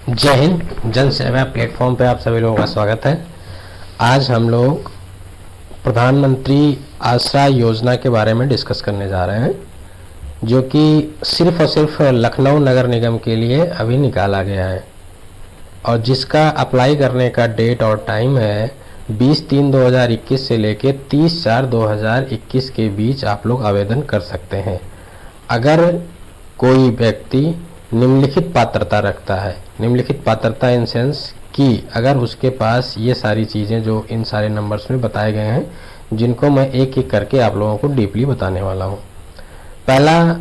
जय हिंद। जन सेवा प्लेटफॉर्म पे आप सभी लोगों का स्वागत है। आज हम लोग प्रधानमंत्री आश्रय योजना के बारे में डिस्कस करने जा रहे हैं, जो कि सिर्फ और सिर्फ लखनऊ नगर निगम के लिए अभी निकाला गया है और जिसका अप्लाई करने का डेट और टाइम है 20/3/2021 से लेकर 30/4/2021 के बीच आप लोग आवेदन कर सकते हैं। अगर कोई व्यक्ति निम्नलिखित पात्रता रखता है, निम्नलिखित पात्रता इन सेंस कि अगर उसके पास ये सारी चीज़ें जो इन सारे नंबर्स में बताए गए हैं, जिनको मैं एक एक करके आप लोगों को डीपली बताने वाला हूँ। पहला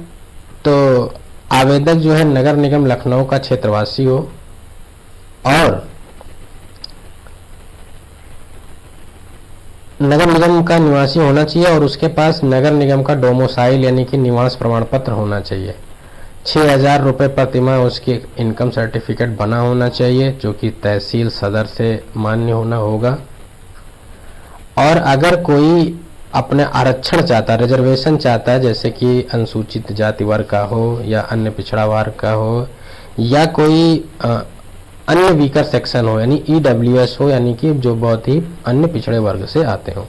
तो आवेदक जो है नगर निगम लखनऊ का क्षेत्रवासी हो और नगर निगम का निवासी होना चाहिए और उसके पास नगर निगम का डोमिसाइल यानी कि निवास प्रमाण पत्र होना चाहिए। 6,000 रुपये प्रति माह उसकी इनकम सर्टिफिकेट बना होना चाहिए, जो कि तहसील सदर से मान्य होना होगा। और अगर कोई अपने आरक्षण चाहता है, रिजर्वेशन चाहता है, जैसे कि अनुसूचित जाति वर्ग का हो या अन्य पिछड़ा वर्ग का हो या कोई अन्य वीकर सेक्शन हो यानी EWS हो, यानी कि जो बहुत ही अन्य पिछड़े वर्ग से आते हो।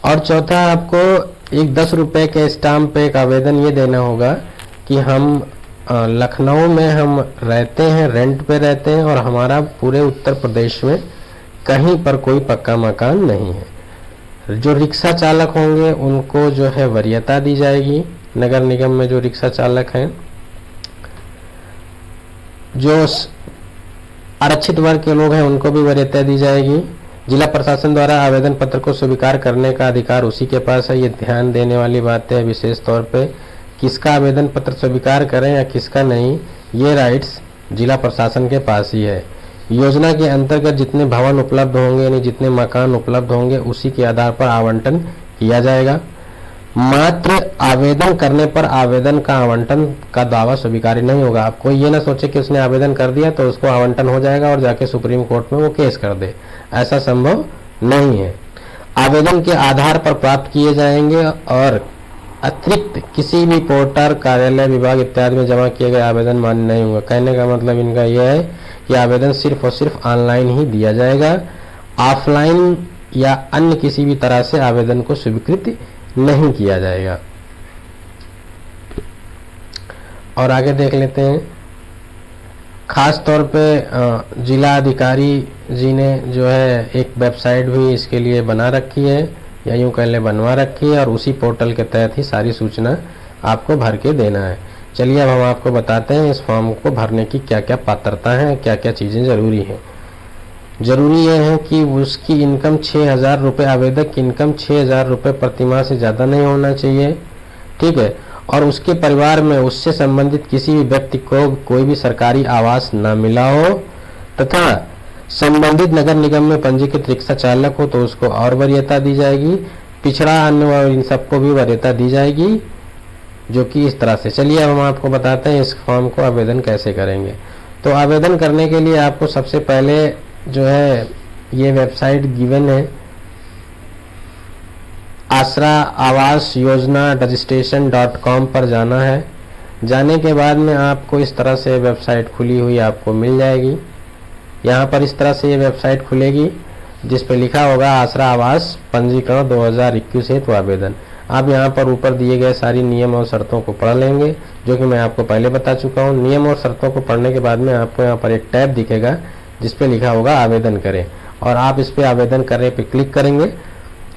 और चौथा, आपको एक 10 रुपये के स्टाम्प पे एक आवेदन ये देना होगा कि हम लखनऊ में हम रहते हैं, रेंट पे रहते हैं और हमारा पूरे उत्तर प्रदेश में कहीं पर कोई पक्का मकान नहीं है। जो रिक्शा चालक होंगे उनको जो है वरीयता दी जाएगी। नगर निगम में जो रिक्शा चालक हैं, जो आरक्षित वर्ग के लोग हैं उनको भी वरीयता दी जाएगी। जिला प्रशासन द्वारा आवेदन पत्र को स्वीकार करने का अधिकार उसी के पास है। ये ध्यान देने वाली बात है विशेष तौर पे, किसका आवेदन पत्र स्वीकार करें या किसका नहीं, ये राइट्स जिला प्रशासन के पास ही है। योजना के अंतर्गत जितने भवन उपलब्ध होंगे यानी जितने मकान उपलब्ध होंगे उसी के आधार पर आवंटन किया जाएगा। मात्र आवेदन करने पर आवेदन का आवंटन का दावा स्वीकार्य नहीं होगा। आप कोई ये ना सोचे कि उसने आवेदन कर दिया तो उसको आवंटन हो जाएगा और जाके सुप्रीम कोर्ट में वो केस कर दे, ऐसा संभव नहीं है। आवेदन के आधार पर प्राप्त किए जाएंगे और अतिरिक्त किसी भी पोर्टल, कार्यालय, विभाग इत्यादि में जमा किए गए आवेदन मान्य नहीं होंगे। कहने का मतलब इनका यह है कि आवेदन सिर्फ और सिर्फ ऑनलाइन ही दिया जाएगा, ऑफलाइन या अन्य किसी भी तरह से आवेदन को स्वीकृत नहीं किया जाएगा। और आगे देख लेते हैं। खास तौर पे जिला अधिकारी जी ने जो है एक वेबसाइट भी इसके लिए बना रखी है या यूँ कह लें बनवा रखी है और उसी पोर्टल के तहत ही सारी सूचना आपको भर के देना है। चलिए अब हम आपको बताते हैं इस फॉर्म को भरने की क्या क्या पात्रता है, क्या क्या चीज़ें ज़रूरी हैं। ज़रूरी यह है कि उसकी इनकम 6,000 रुपये, आवेदक की इनकम 6,000 रुपये प्रति माह से ज़्यादा नहीं होना चाहिए, ठीक है। और उसके परिवार में उससे संबंधित किसी भी व्यक्ति को कोई भी सरकारी आवास न मिला हो तथा संबंधित नगर निगम में पंजीकृत रिक्शा चालक हो तो उसको और वरीयता दी जाएगी। पिछड़ा, अन्य और इन सबको भी वरीयता दी जाएगी, जो कि इस तरह से। चलिए अब हम आपको बताते हैं इस फॉर्म को आवेदन कैसे करेंगे। तो आवेदन करने के लिए आपको सबसे पहले जो है ये वेबसाइट गिवन है, आश्रय आवास योजना registration.com पर जाना है। जाने के बाद में आपको इस तरह से वेबसाइट खुली हुई आपको मिल जाएगी। यहाँ पर इस तरह से ये वेबसाइट खुलेगी जिस पर लिखा होगा आश्रय आवास पंजीकरण 2021 हेतु आवेदन। आप यहाँ पर ऊपर दिए गए सारी नियम और शर्तों को पढ़ लेंगे, जो कि मैं आपको पहले बता चुका हूँ। नियम और शर्तों को पढ़ने के बाद में आपको यहाँ पर एक टैब दिखेगा जिस पे लिखा होगा आवेदन करें, और आप इस पे आवेदन करने पे क्लिक करेंगे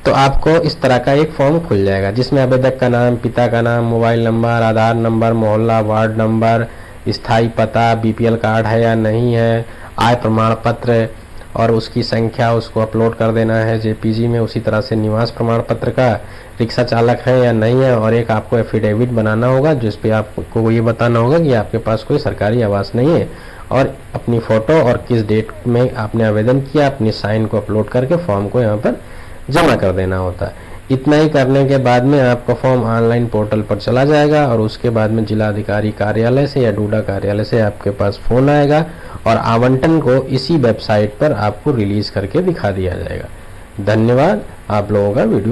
तो आपको इस तरह का एक फॉर्म खुल जाएगा जिसमें आवेदक का नाम, पिता का नाम, मोबाइल नंबर, आधार नंबर, मोहल्ला, वार्ड नंबर, स्थायी पता, BPL कार्ड है या नहीं है, आय प्रमाण पत्र और उसकी संख्या उसको अपलोड कर देना है JPG में। उसी तरह से निवास प्रमाण पत्र का, रिक्शा चालक है या नहीं है, और एक आपको एफिडेविट बनाना होगा जिस पे आपको ये बताना होगा कि आपके पास कोई सरकारी आवास नहीं है, और अपनी फ़ोटो और किस डेट में आपने आवेदन किया अपनी साइन को अपलोड करके फॉर्म को यहाँ पर जमा कर देना होता है। इतना ही करने के बाद में आपका फॉर्म ऑनलाइन पोर्टल पर चला जाएगा और उसके बाद में जिला अधिकारी कार्यालय से या डूडा कार्यालय से आपके पास फ़ोन आएगा और आवंटन को इसी वेबसाइट पर आपको रिलीज़ करके दिखा दिया जाएगा। धन्यवाद। आप लोगों का वीडियो